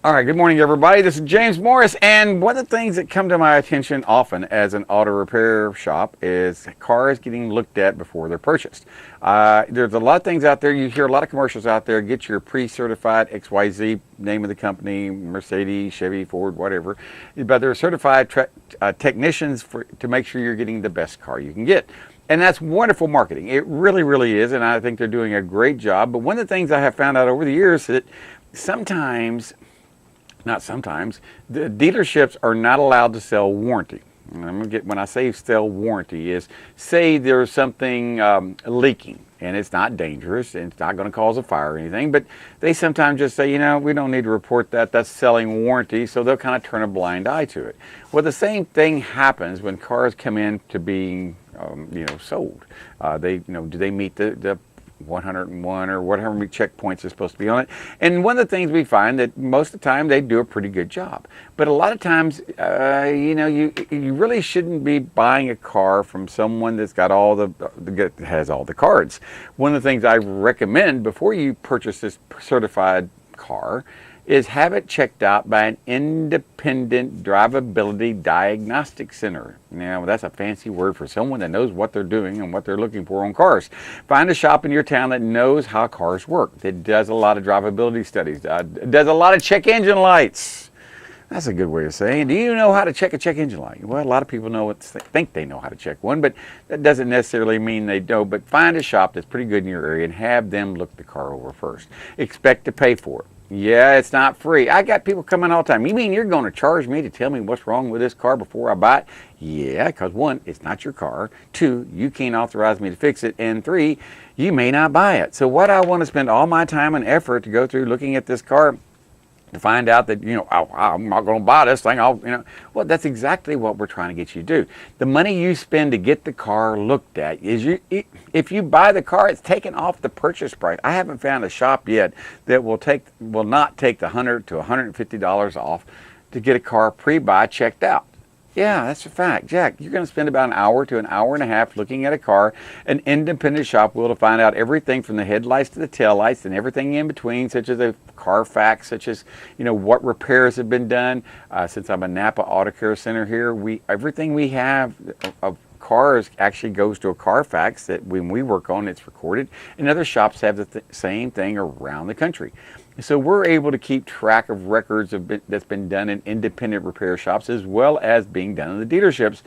All right, good morning, everybody. This is James Morris, and one of the things that come to my attention often as an auto repair shop is cars getting looked at before they're purchased. There's a lot of things out there. You hear a lot of commercials out there. Get your pre-certified XYZ, name of the company, Mercedes, Chevy, Ford, whatever. But they're certified technicians to make sure you're getting the best car you can get. And that's wonderful marketing. It really, really is, and I think they're doing a great job. But one of the things I have found out over the years is that not sometimes, the dealerships are not allowed to sell warranty. When I say sell warranty is, say there's something leaking and it's not dangerous and it's not going to cause a fire or anything, but they sometimes just say, we don't need to report that, that's selling warranty, so they'll kind of turn a blind eye to it. Well, the same thing happens when cars come in to being sold. Do they meet the 101 or whatever many checkpoints are supposed to be on it? And one of the things we find that most of the time they do a pretty good job, but a lot of times you really shouldn't be buying a car from someone that's got has all the cards. One of the things I recommend before you purchase this certified car is have it checked out by an independent drivability diagnostic center. Now, that's a fancy word for someone that knows what they're doing and what they're looking for on cars. Find a shop in your town that knows how cars work, that does a lot of drivability studies, does a lot of check engine lights. That's a good way of saying, do you know how to check a check engine light? Well, a lot of people think they know how to check one, but that doesn't necessarily mean they don't. But find a shop that's pretty good in your area and have them look the car over first. Expect to pay for it. Yeah, it's not free. I got people coming all the time. You mean you're going to charge me to tell me what's wrong with this car before I buy it? Yeah, because one, it's not your car. Two, you can't authorize me to fix it. And three, you may not buy it. So what I want to spend all my time and effort to go through looking at this car to find out that, I'm not going to buy this thing. Well, that's exactly what we're trying to get you to do. The money you spend to get the car looked at if you buy the car, it's taken off the purchase price. I haven't found a shop yet that will not take the $100 to $150 off to get a car pre-buy checked out. Yeah, that's a fact. Jack, you're going to spend about an hour to an hour and a half looking at a car. An independent shop will find out everything from the headlights to the taillights and everything in between, such as a Carfax, such as what repairs have been done. Since I'm a Napa Auto Care Center here, everything we have of cars actually goes to a Carfax that when we work on, it's recorded. And other shops have the same thing around the country. So we're able to keep track of records that's been done in independent repair shops as well as being done in the dealerships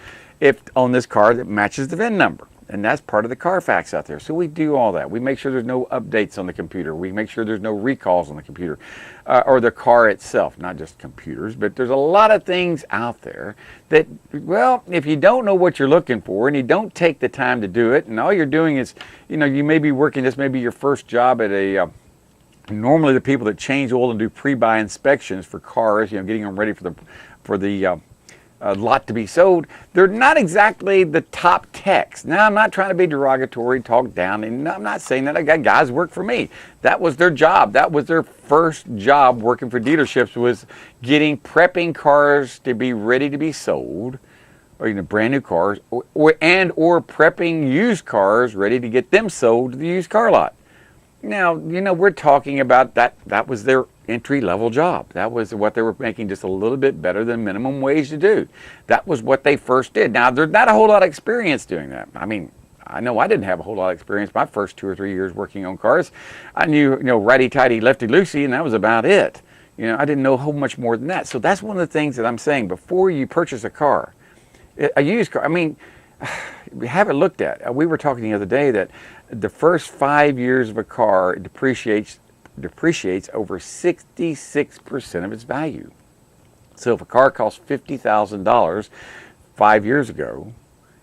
on this car that matches the VIN number. And that's part of the Carfax out there. So we do all that. We make sure there's no updates on the computer. We make sure there's no recalls on the computer or the car itself, not just computers. But there's a lot of things out there that, well, if you don't know what you're looking for and you don't take the time to do it, and all you're doing is, you may be working, this may be your first job at normally the people that change oil and do pre-buy inspections for cars, getting them ready for the lot to be sold, they're not exactly the top techs. Now, I'm not trying to be derogatory, talk down, and I'm not saying that. I got guys who work for me. That was their job. That was their first job working for dealerships, was prepping cars to be ready to be sold, or brand new cars, or prepping used cars ready to get them sold to the used car lot. Now, we're talking about that was their entry-level job. That was what they were making just a little bit better than minimum wage to do. That was what they first did. Now, there's not a whole lot of experience doing that. I mean, I know I didn't have a whole lot of experience my first 2 or 3 years working on cars. I knew, righty-tighty, lefty-loosey, and that was about it. I didn't know a whole much more than that. So that's one of the things that I'm saying. Before you purchase a car, a used car, have it looked at. We were talking the other day that the first 5 years of a car depreciates over 66% of its value. So if a car cost $50,000 5 years ago,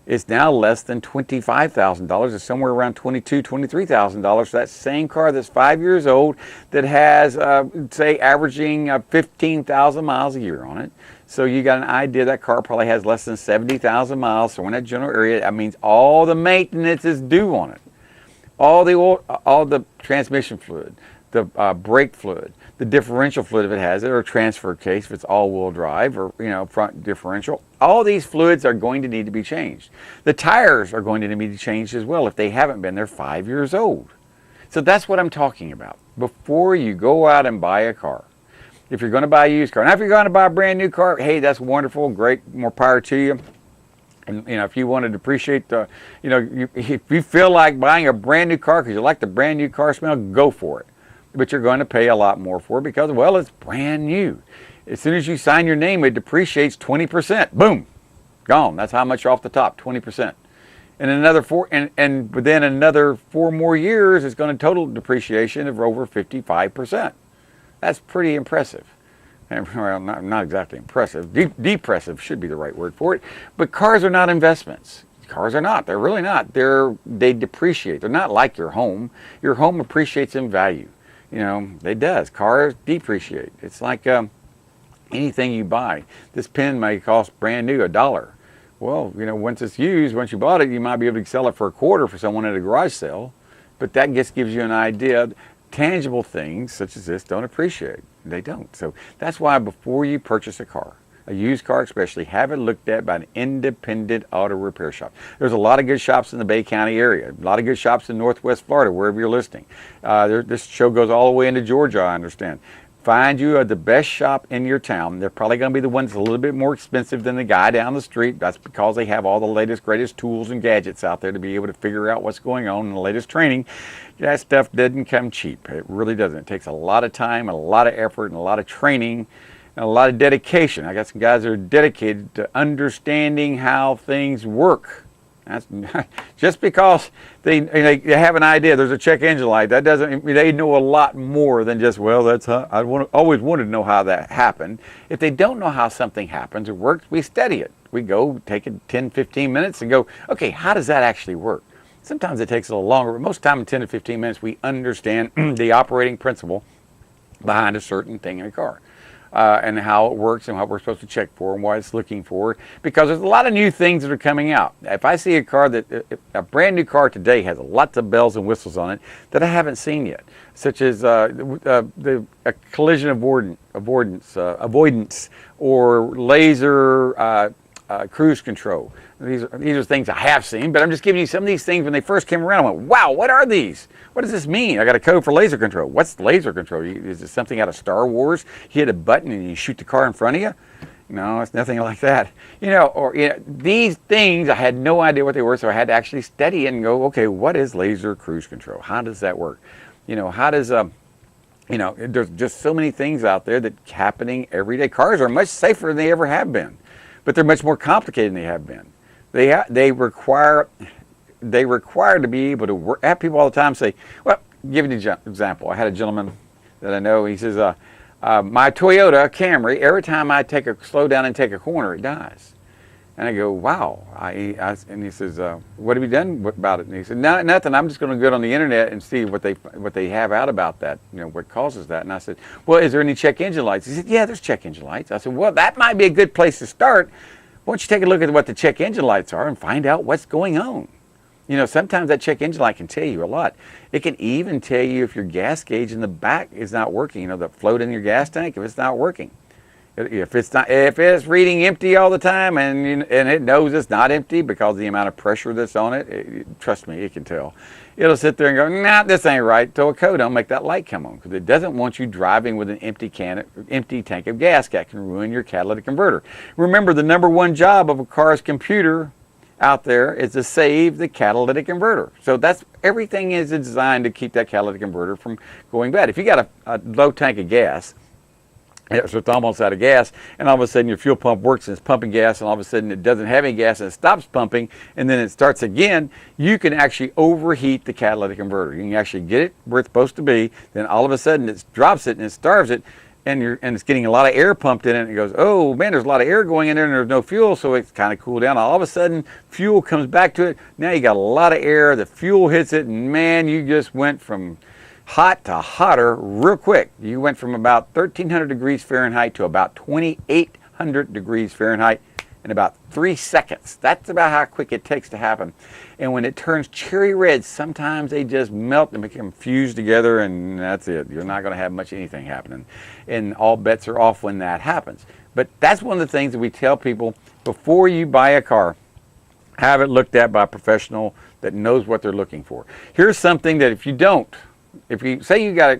it's now less than $25,000. It's somewhere around $22,000, $23,000 for that same car that's 5 years old that has, say, averaging 15,000 miles a year on it. So you got an idea that car probably has less than 70,000 miles. So in that general area, that means all the maintenance is due on it. All the oil, all the transmission fluid, the brake fluid, the differential fluid if it has it, or transfer case if it's all-wheel drive, or front differential. All these fluids are going to need to be changed. The tires are going to need to be changed as well if they haven't been. They're 5 years old. So that's what I'm talking about. Before you go out and buy a car, if you're going to buy a used car. Now, if you're going to buy a brand new car, hey, that's wonderful, great, more power to you. And if you want to depreciate the, if you feel like buying a brand new car because you like the brand new car smell, go for it. But you're going to pay a lot more for it because, well, it's brand new. As soon as you sign your name, it depreciates 20%. Boom, gone. That's how much off the top, 20%. And another and within another 4 more years, it's going to total depreciation of over 55%. That's pretty impressive. Well, not exactly impressive. Depressive should be the right word for it. But cars are not investments. Cars are not. They're really not. They depreciate. They're not like your home. Your home appreciates in value. It does. Cars depreciate. It's like anything you buy. This pen may cost brand new $1. Well, once it's used, once you bought it, you might be able to sell it for $0.25 for someone at a garage sale. But that just gives you an idea. Tangible things such as this don't appreciate. They don't. So that's why before you purchase a car, a used car especially, have it looked at by an independent auto repair shop. There's a lot of good shops in the Bay County area, a lot of good shops in Northwest Florida, wherever you're listening. This show goes all the way into Georgia, I understand. Find you the best shop in your town. They're probably going to be the ones a little bit more expensive than the guy down the street. That's because they have all the latest, greatest tools and gadgets out there to be able to figure out what's going on and the latest training. That stuff doesn't come cheap. It really doesn't. It takes a lot of time, a lot of effort, and a lot of training, and a lot of dedication. I got some guys that are dedicated to understanding how things work. That's just because they have an idea. There's a check engine light. That doesn't. They know a lot more than just, well, that's how always wanted to know how that happened. If they don't know how something happens or works, we study it. We go take it 10, 15 minutes and go, okay, how does that actually work? Sometimes it takes a little longer, but most of the time in 10 to 15 minutes, we understand the operating principle behind a certain thing in a car. And how it works and what we're supposed to check for and what it's looking for, because there's a lot of new things that are coming out. If I see a car a brand new car today has lots of bells and whistles on it that I haven't seen yet, such as the collision avoidance or laser cruise control. These are things I have seen, but I'm just giving you some of these things when they first came around. I went, wow, what are these? What does this mean? I got a code for laser control. What's laser control? Is it something out of Star Wars? You hit a button and you shoot the car in front of you? No, it's nothing like that. These things, I had no idea what they were, so I had to actually study and go, okay, what is laser cruise control? How does that work? How does there's just so many things out there that's happening every day. Cars are much safer than they ever have been, but they're much more complicated than they have been. They require to be able to work. I have people all the time say, well, give you an example. I had a gentleman that I know. He says, my Toyota Camry, every time I slow down and take a corner, it dies. And I go, wow. And he says, what have you done about it? And he said, nothing. I'm just going to go on the internet and see what they have out about that, what causes that. And I said, well, is there any check engine lights? He said, yeah, there's check engine lights. I said, well, that might be a good place to start. Why don't you take a look at what the check engine lights are and find out what's going on? Sometimes that check engine light can tell you a lot. It can even tell you if your gas gauge in the back is not working, the float in your gas tank, if it's not working. If it's reading empty all the time and it knows it's not empty because of the amount of pressure that's on it, trust me, it can tell. It'll sit there and go, nah, this ain't right. Throw a code on, make that light come on, because it doesn't want you driving with an empty tank of gas. That can ruin your catalytic converter. Remember, the number one job of a car's computer out there is to save the catalytic converter. So everything is designed to keep that catalytic converter from going bad. If you got a low tank of gas, so it's almost out of gas, and all of a sudden your fuel pump works and it's pumping gas, and all of a sudden it doesn't have any gas and it stops pumping, and then it starts again, you can actually overheat the catalytic converter. You can actually get it where it's supposed to be, then all of a sudden it drops it and it starves it, and it's getting a lot of air pumped in it, and it goes, oh man, there's a lot of air going in there and there's no fuel, so it's kind of cooled down. All of a sudden fuel comes back to it. Now you got a lot of air, the fuel hits it, and man, you just went from hot to hotter real quick. You went from about 1,300 degrees Fahrenheit to about 2,800 degrees Fahrenheit in about 3 seconds. That's about how quick it takes to happen. And when it turns cherry red, sometimes they just melt and become fused together, and that's it. You're not going to have much anything happening. And all bets are off when that happens. But that's one of the things that we tell people before you buy a car. Have it looked at by a professional that knows what they're looking for. Here's something that if you say you got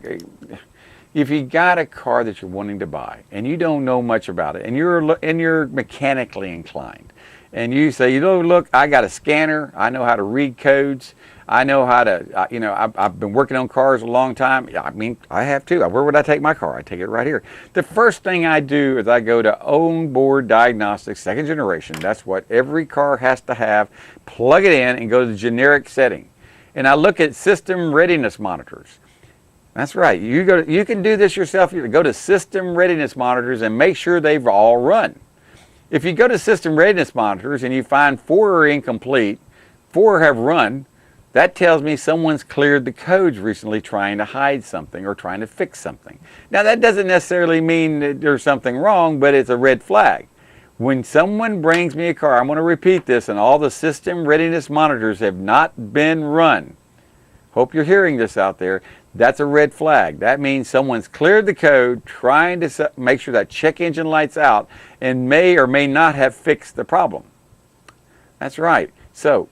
if you got a car that you're wanting to buy and you don't know much about it, and you're mechanically inclined, and you say, you know, look, I got a scanner, I know how to read codes, I know how to, you know, I've been working on cars a long time. I mean, I have too. Where would I take my car? I take it right here. The first thing I do is I go to Onboard Diagnostics, second generation. That's what every car has to have. Plug it in and go to the generic setting. And I look at system readiness monitors. That's right. You can do this yourself. You go to system readiness monitors and make sure they've all run. If you go to system readiness monitors and you find 4 are incomplete, 4 have run, that tells me someone's cleared the codes recently trying to hide something or trying to fix something. Now that doesn't necessarily mean that there's something wrong, but it's a red flag. When someone brings me a car, I'm going to repeat this, and all the system readiness monitors have not been run. Hope you're hearing this out there. That's a red flag. That means someone's cleared the code trying to make sure that check engine light's out and may or may not have fixed the problem. That's right. So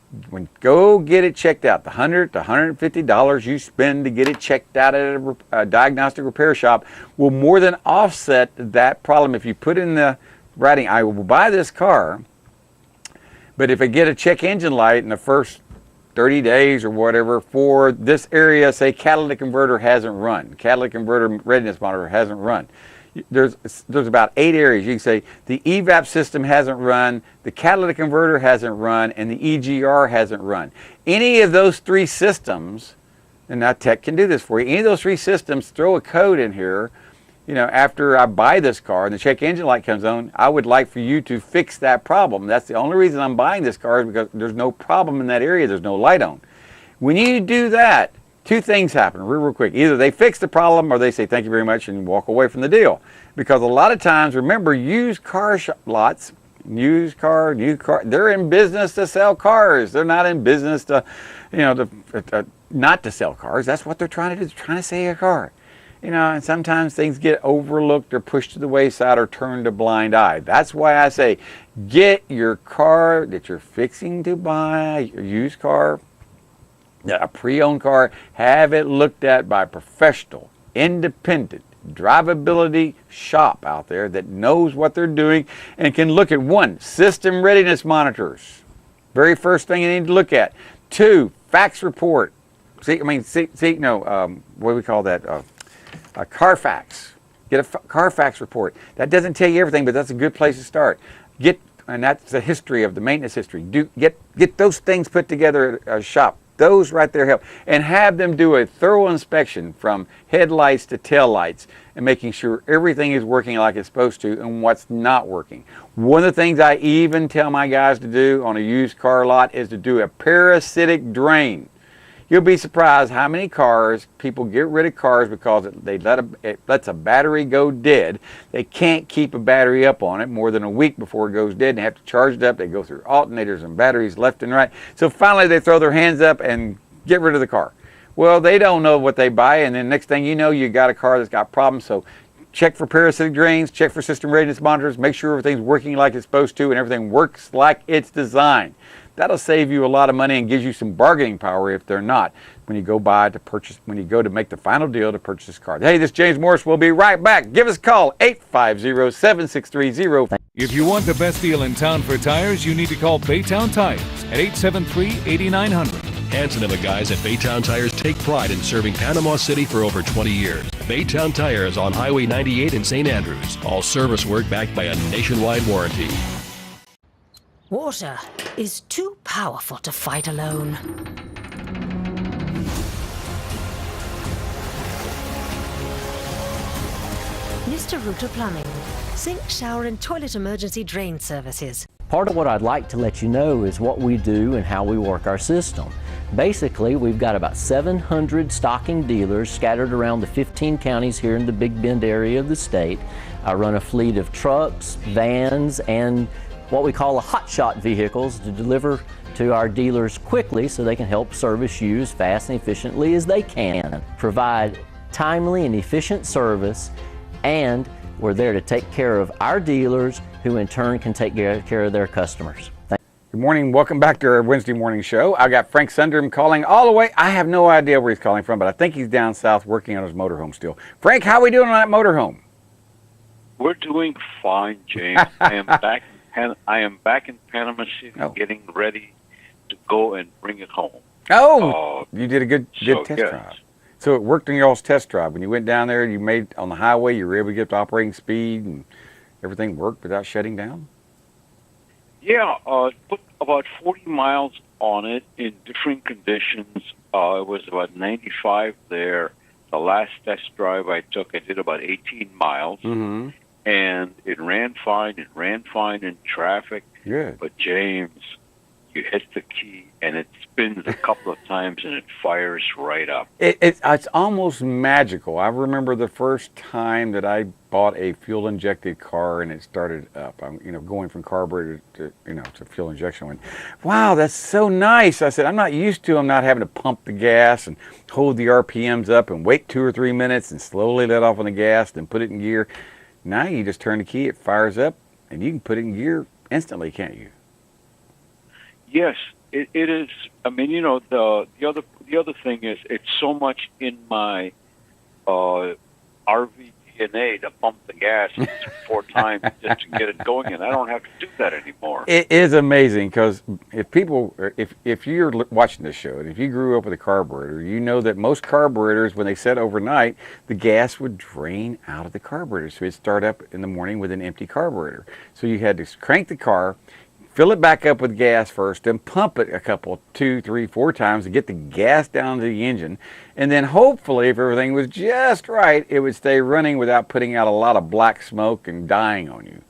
go get it checked out. The $100 to $150 you spend to get it checked out at a diagnostic repair shop will more than offset that problem. If you put in the writing, I will buy this car, but if I get a check engine light in the first 30 days or whatever for this area, say catalytic converter hasn't run, catalytic converter readiness monitor hasn't run. There's about 8 areas. You can say the EVAP system hasn't run, the catalytic converter hasn't run, and the EGR hasn't run. Any of those 3 systems, and now tech can do this for you, any of those 3 systems, throw a code in here. You know, after I buy this car and the check engine light comes on, I would like for you to fix that problem. That's the only reason I'm buying this car, is because there's no problem in that area, there's no light on. When you do that, 2 things happen real quick. Either they fix the problem or they say thank you very much and walk away from the deal. Because a lot of times, remember, used car lots, new car, they're in business to sell cars. They're not in business to, you know, not to sell cars. That's what they're trying to do. They're trying to sell a car. You know, and sometimes things get overlooked or pushed to the wayside or turned a blind eye. That's why I say get your car that you're fixing to buy, your used car, a pre-owned car, have it looked at by a professional, independent, drivability shop out there that knows what they're doing and can look at 1, system readiness monitors. Very first thing you need to look at. 2, fax report. What do we call that? A Carfax. Get a Carfax report. That doesn't tell you everything, but that's a good place to start. And that's the history of the maintenance history. Get those things put together at a shop. Those right there help. And have them do a thorough inspection from headlights to tail lights and making sure everything is working like it's supposed to and what's not working. One of the things I even tell my guys to do on a used car lot is to do a parasitic drain. You'll be surprised how many cars, people get rid of cars because it lets a battery go dead. They can't keep a battery up on it more than a week before it goes dead and have to charge it up. They go through alternators and batteries left and right. So finally they throw their hands up and get rid of the car. Well, they don't know what they buy, and then next thing you know, you got a car that's got problems. So check for parasitic drains, check for system readiness monitors, make sure everything's working like it's supposed to and everything works like it's designed. That'll save you a lot of money and gives you some bargaining power if they're not when you go to make the final deal to purchase this car. Hey, this is James Morris. We'll be right back. Give us a call, 850-7630. If you want the best deal in town for tires, you need to call Baytown Tires at 873-8900. Hanson and the guys at Baytown Tires take pride in serving Panama City for over 20 years. Baytown Tires on Highway 98 in St. Andrews. All service work backed by a nationwide warranty. Water is too powerful to fight alone. Mr. Router Plumbing. Sink, shower, and toilet emergency drain services. Part of what I'd like to let you know is what we do and how we work our system. Basically, we've got about 700 stocking dealers scattered around the 15 counties here in the Big Bend area of the state. I run a fleet of trucks, vans, and what we call hotshot vehicles to deliver to our dealers quickly so they can help service you as fast and efficiently as they can. Provide timely and efficient service, and we're there to take care of our dealers who in turn can take care of their customers. Good morning. Welcome back to our Wednesday morning show. I got Frank Sundrum calling all the way. I have no idea where he's calling from, but I think he's down south working on his motorhome still. Frank, how are we doing on that motorhome? We're doing fine, James. I am back in Panama City, getting ready to go and bring it home. Oh, you did a good test yes. drive. So it worked on y'all's test drive. When you went down there, you made on the highway, you were able to get to operating speed and everything worked without shutting down? Yeah, put about 40 miles on it in different conditions. It was about 95 there. The last test drive I took, I did about 18 miles. Mm-hmm. And it ran fine. It ran fine in traffic. Good. But, James, you hit the key, and it spins a couple of times, and it fires right up. It's almost magical. I remember the first time that I bought a fuel-injected car, and it started up. Going from carburetor to fuel injection. I went, wow, that's so nice. I said, I'm not used to them not having to pump the gas and hold the RPMs up and wait 2 or 3 minutes and slowly let off on the gas, then put it in gear. Now you just turn the key, it fires up, and you can put it in gear instantly, can't you? Yes, it is. I mean, the other thing is, it's so much in my RV DNA to pump the gas 4 times just to get it going, and I don't have to do that anymore. It is amazing because if you're watching this show and if you grew up with a carburetor, you know that most carburetors, when they set overnight, the gas would drain out of the carburetor, so it'd start up in the morning with an empty carburetor. So you had to crank the car, fill it back up with gas first, then pump it a couple, 2, 3, 4 times to get the gas down to the engine. And then hopefully, if everything was just right, it would stay running without putting out a lot of black smoke and dying on you.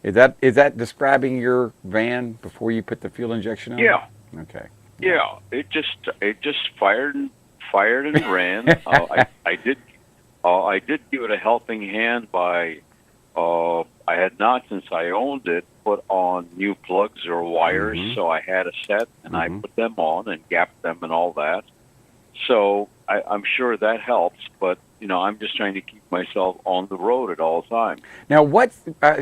Is that describing your van before you put the fuel injection on? Yeah. Okay. Yeah, it just fired and ran. I did give it a helping hand by I had not, since I owned it, put on new plugs or wires, so I had a set, and I put them on and gapped them and all that. So I'm sure that helps, but, I'm just trying to keep myself on the road at all times. Now,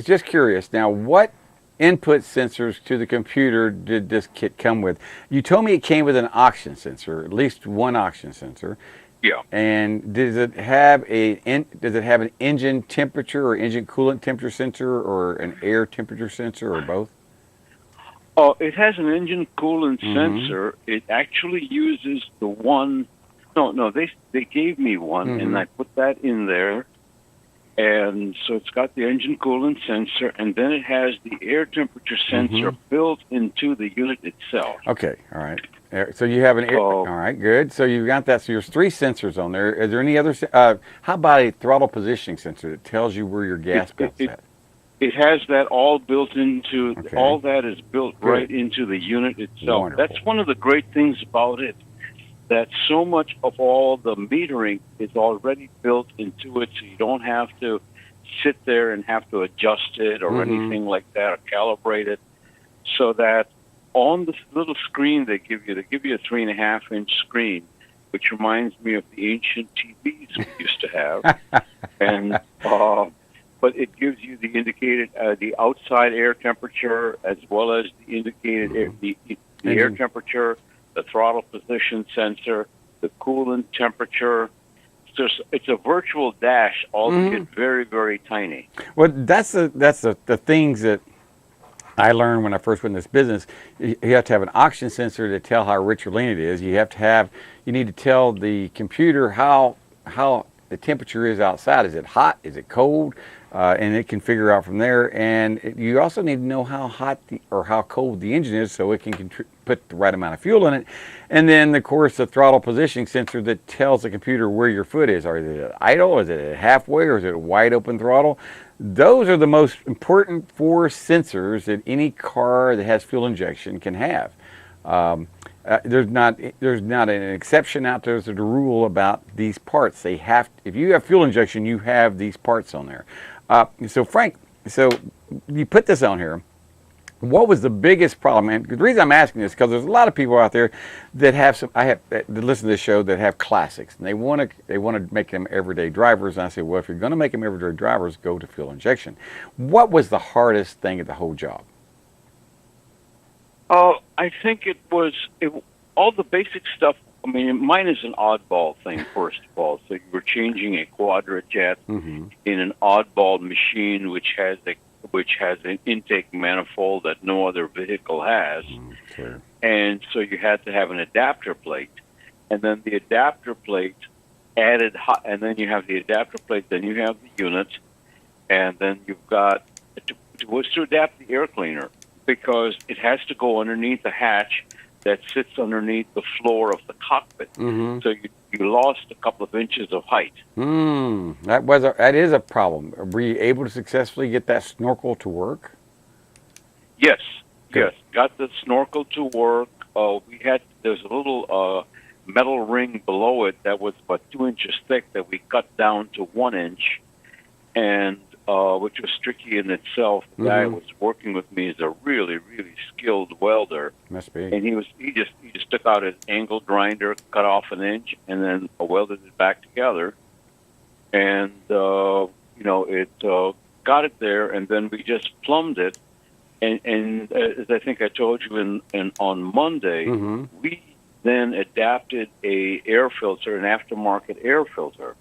just curious, what input sensors to the computer did this kit come with? You told me it came with an oxygen sensor, at least one oxygen sensor. Yeah. And does it have an engine temperature or engine coolant temperature sensor or an air temperature sensor or both? Oh, it has an engine coolant sensor. It actually uses the one. No, they gave me one, and I put that in there. And so it's got the engine coolant sensor, and then it has the air temperature sensor built into the unit itself. Okay, all right. So you have an air. All right, good. So you've got that. So there's 3 sensors on there. Is there any other? How about a throttle positioning sensor that tells you where your gas belt's at? It has that all built into. Okay. All that is built right into the unit itself. Wonderful. That's one of the great things about it. That so much of all the metering is already built into it, so you don't have to sit there and have to adjust it or anything like that or calibrate it. So that on this little screen they give you a 3.5-inch screen, which reminds me of the ancient TVs we used to have, and but it gives you the indicated the outside air temperature as well as the indicated the air temperature, the throttle position sensor, the coolant temperature. It's a virtual dash, albeit very, very tiny. Well, that's the things that I learned when I first went in this business. You have to have an oxygen sensor to tell how rich or lean it is. You need to tell the computer how the temperature is outside. Is it hot? Is it cold? And it can figure out from there. And you also need to know how hot or how cold the engine is, so it can put the right amount of fuel in it. And then, of course, the throttle positioning sensor that tells the computer where your foot is. Are it idle? Is it halfway? Or is it a wide open throttle? Those are the most important 4 sensors that any car that has fuel injection can have. There's not an exception out there to the rule about these parts. If you have fuel injection, you have these parts on there. So Frank, you put this on here. What was the biggest problem? And the reason I'm asking this is because there's a lot of people out there that that listen to this show that have classics, and they want to make them everyday drivers. And I say, well, if you're going to make them everyday drivers, go to fuel injection. What was the hardest thing of the whole job? I think all the basic stuff. I mean, mine is an oddball thing, first of all. So you were changing a quadrajet in an oddball machine, which has an intake manifold that no other vehicle has. Sure. And so you had to have an adapter plate, and then the adapter plate added, and then you have the adapter plate, then you have the unit, and then you've got to adapt the air cleaner, because it has to go underneath a hatch that sits underneath the floor of the cockpit. So you lost a couple of inches of height. That is a problem. Were you able to successfully get that snorkel to work? Yes, Good. yes, got the snorkel to work. There's a little metal ring below it that was about 2 inches thick that we cut down to 1 inch, and which was tricky in itself. The guy who was working with me is a really, really skilled welder. Must be. And he just took out his angle grinder, cut off 1 inch, and then welded it back together. And it got it there, and then we just plumbed it. And as I think I told you on Monday, we then adapted an aftermarket air filter.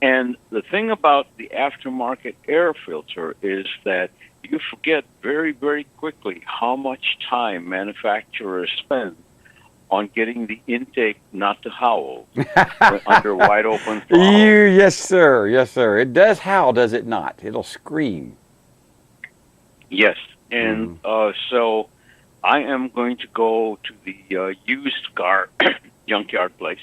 And the thing about the aftermarket air filter is that you forget very, very quickly how much time manufacturers spend on getting the intake not to howl under wide open throttle. Yes, sir. Yes, sir. It does howl, does it not? It'll scream. Yes. And so I am going to go to the used car junkyard place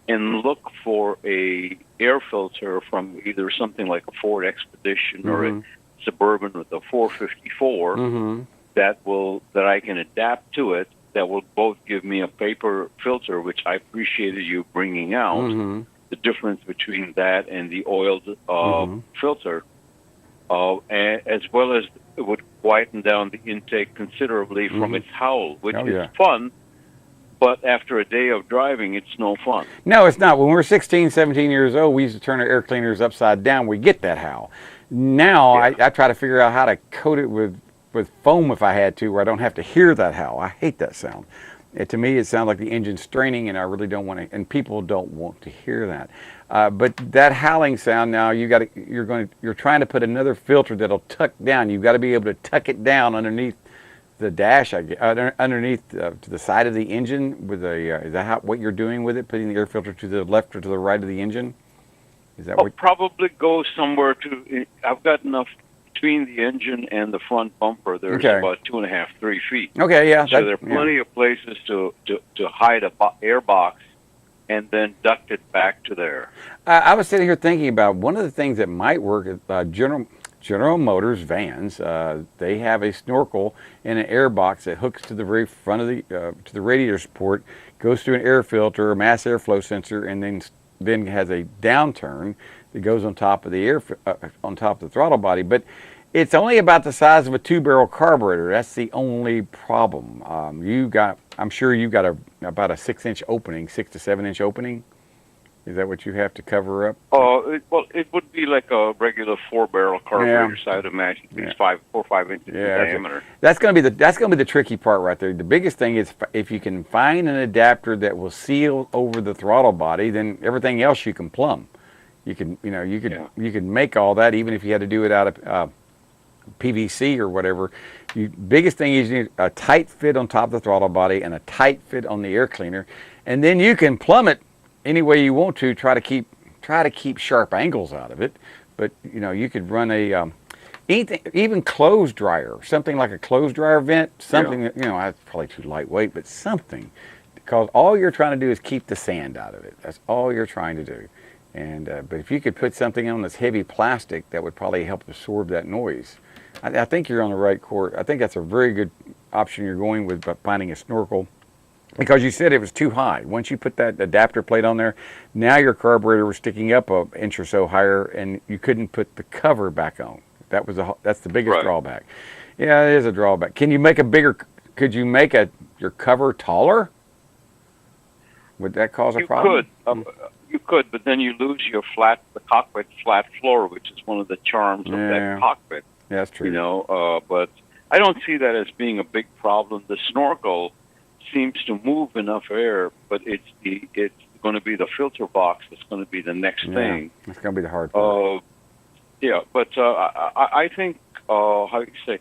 and look for a air filter from either something like a Ford Expedition or a Suburban with a 454 that I can adapt to it, that will both give me a paper filter, which I appreciated you bringing out, the difference between that and the oiled filter, as well as it would quieten down the intake considerably from its howl, which is fun. But after a day of driving, it's no fun. No, it's not. When we're 16, 17 years old, we used to turn our air cleaners upside down. We get that howl. Now I try to figure out how to coat it with foam if I had to, where I don't have to hear that howl. I hate that sound. To me, it sounds like the engine's straining, and I really don't want to. And people don't want to hear that. But that howling sound, now you're trying to put another filter that'll tuck down. You've got to be able to tuck it down underneath the dash, underneath to the side of the engine. Is that what you're doing with it? Putting the air filter to the left or to the right of the engine? Is that I'll probably go somewhere to. I've got enough between the engine and the front bumper. There's about 2.5, 3 feet. Okay, yeah. So there are plenty of places to hide a air box and then duct it back to there. I was sitting here thinking about one of the things that might work. General Motors vans, they have a snorkel and an air box that hooks to the very front of to the radiator support, goes through an air filter, a mass airflow sensor, and then has a downturn that goes on top of the on top of the throttle body. But it's only about the size of a 2-barrel carburetor. That's the only problem. I'm sure you got about a 6 to 7 inch opening. Is that what you have to cover up? It would be like a regular 4-barrel carburetor, so I would imagine it's 4 or 5 inches in diameter. That's going to be the tricky part right there. The biggest thing is if you can find an adapter that will seal over the throttle body, then everything else you can plumb. You could make all that, even if you had to do it out of PVC or whatever. Biggest thing is you need a tight fit on top of the throttle body and a tight fit on the air cleaner, and then you can plumb it any way you want to. Try to keep sharp angles out of it, but you could run even clothes dryer, something like a clothes dryer vent, something that that's probably too lightweight, but something, because all you're trying to do is keep the sand out of it. That's all you're trying to do. And but if you could put something on this heavy plastic, that would probably help absorb that noise. I think you're on the right course. I think that's a very good option you're going with, by finding a snorkel. Because you said it was too high. Once you put that adapter plate on there, now your carburetor was sticking up an inch or so higher, and you couldn't put the cover back on. That's the biggest drawback. Yeah, it is a drawback. Can you make could you make your cover taller? Would that cause a problem? You could, but then you lose the cockpit flat floor, which is one of the charms of that cockpit. Yeah, that's true. But I don't see that as being a big problem. The snorkel seems to move enough air, but it's going to be the filter box that's going to be the next thing. It's going to be the hard part. Yeah, but I think, how do you say,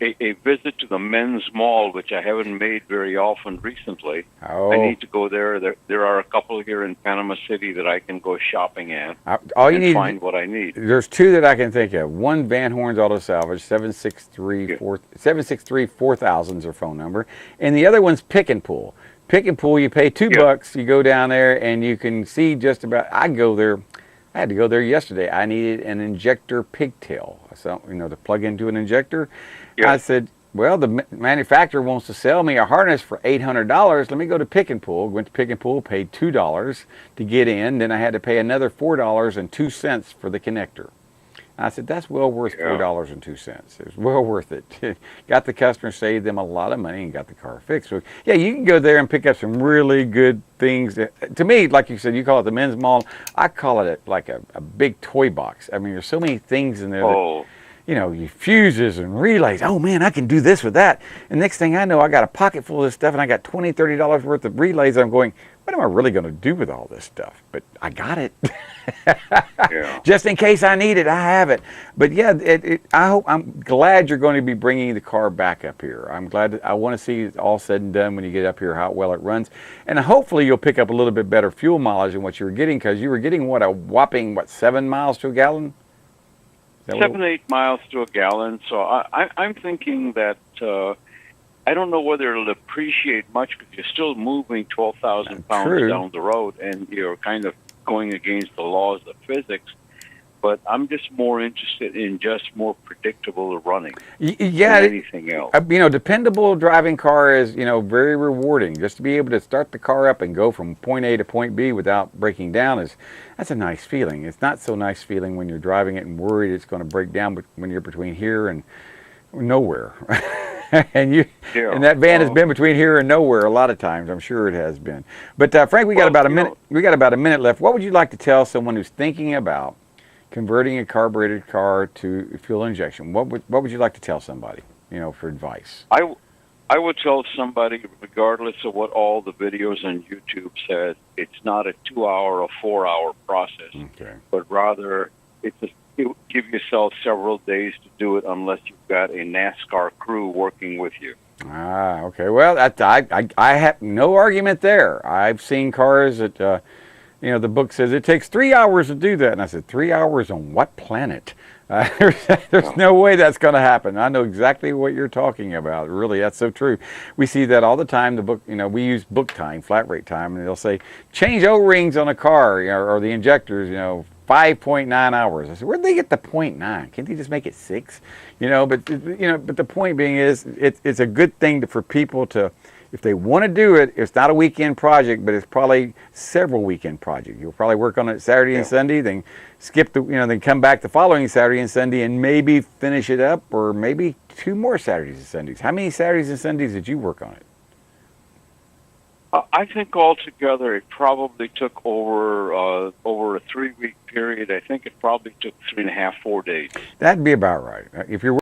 a visit to the men's mall, which I haven't made very often recently. I need to go there. There are a couple here in Panama City that I can go shopping at and find what I need. There's two that I can think of. One, Van Horn's Auto Salvage, 763-4000 is their phone number. And the other one's Pick and Pull. Pick and Pull, you pay $2, you go down there, and you can see just about, I go there. I had to go there yesterday. I needed an injector pigtail, so, to plug into an injector. Yeah. I said, well, the manufacturer wants to sell me a harness for $800. Let me go to Pick and Pull. Went to Pick and Pull, paid $2 to get in. Then I had to pay another $4.02 for the connector. I said, that's well worth $4.02. It was well worth it. Got the customer, saved them a lot of money, and got the car fixed. So, yeah, you can go there and pick up some really good things. To me, like you said, you call it the men's mall. I call it like a big toy box. I mean, there's so many things in there. That, your fuses and relays. Oh, man, I can do this with that. And next thing I know, I got a pocket full of this stuff, and I got $20, $30 worth of relays. I'm going, what am I really going to do with all this stuff? But I got it. Just in case I need it, I have it. But yeah, I'm glad you're going to be bringing the car back up here. I'm glad. I want to see it all said and done when you get up here, how well it runs. And hopefully you'll pick up a little bit better fuel mileage than what you were getting, because you were getting, a whopping, 7 miles to a gallon? 7, 8 miles to a gallon. So I'm thinking that I don't know whether it'll appreciate much, because you're still moving 12,000 pounds down the road, and you're kind of going against the laws of physics. But I'm just more interested in just more predictable running than anything else. Dependable driving car is, very rewarding. Just to be able to start the car up and go from point A to point B without breaking down that's a nice feeling. It's not so nice feeling when you're driving it and worried it's going to break down when you're between here and nowhere. and that van has been between here and nowhere a lot of times. I'm sure it has been. But Frank, we got about a minute. We got about a minute left. What would you like to tell someone who's thinking about converting a carbureted car to fuel injection? What would you like to tell somebody? For advice. I would tell somebody, regardless of what all the videos on YouTube said, it's not a 2-hour or 4-hour process, but rather give yourself several days to do it, unless you've got a NASCAR crew working with you. Okay. Well, I have no argument there. I've seen cars that, the book says it takes 3 hours to do that, and I said, 3 hours on what planet? There's no way that's going to happen. I know exactly what you're talking about. Really, that's so true. We see that all the time. The book, we use book time, flat rate time, and they'll say change O-rings on a car, or the injectors, 5.9 hours. I said, where'd they get the 0.9? Can't they just make it 6? But the point being is, it's a good thing for people to, if they want to do it, it's not a weekend project, but it's probably several weekend projects. You'll probably work on it Saturday and Sunday, then skip then come back the following Saturday and Sunday and maybe finish it up, or maybe 2 more Saturdays and Sundays. How many Saturdays and Sundays did you work on it? I think altogether it probably took over a 3-week period. I think it probably took 3.5, 4 days. That'd be about right. If you're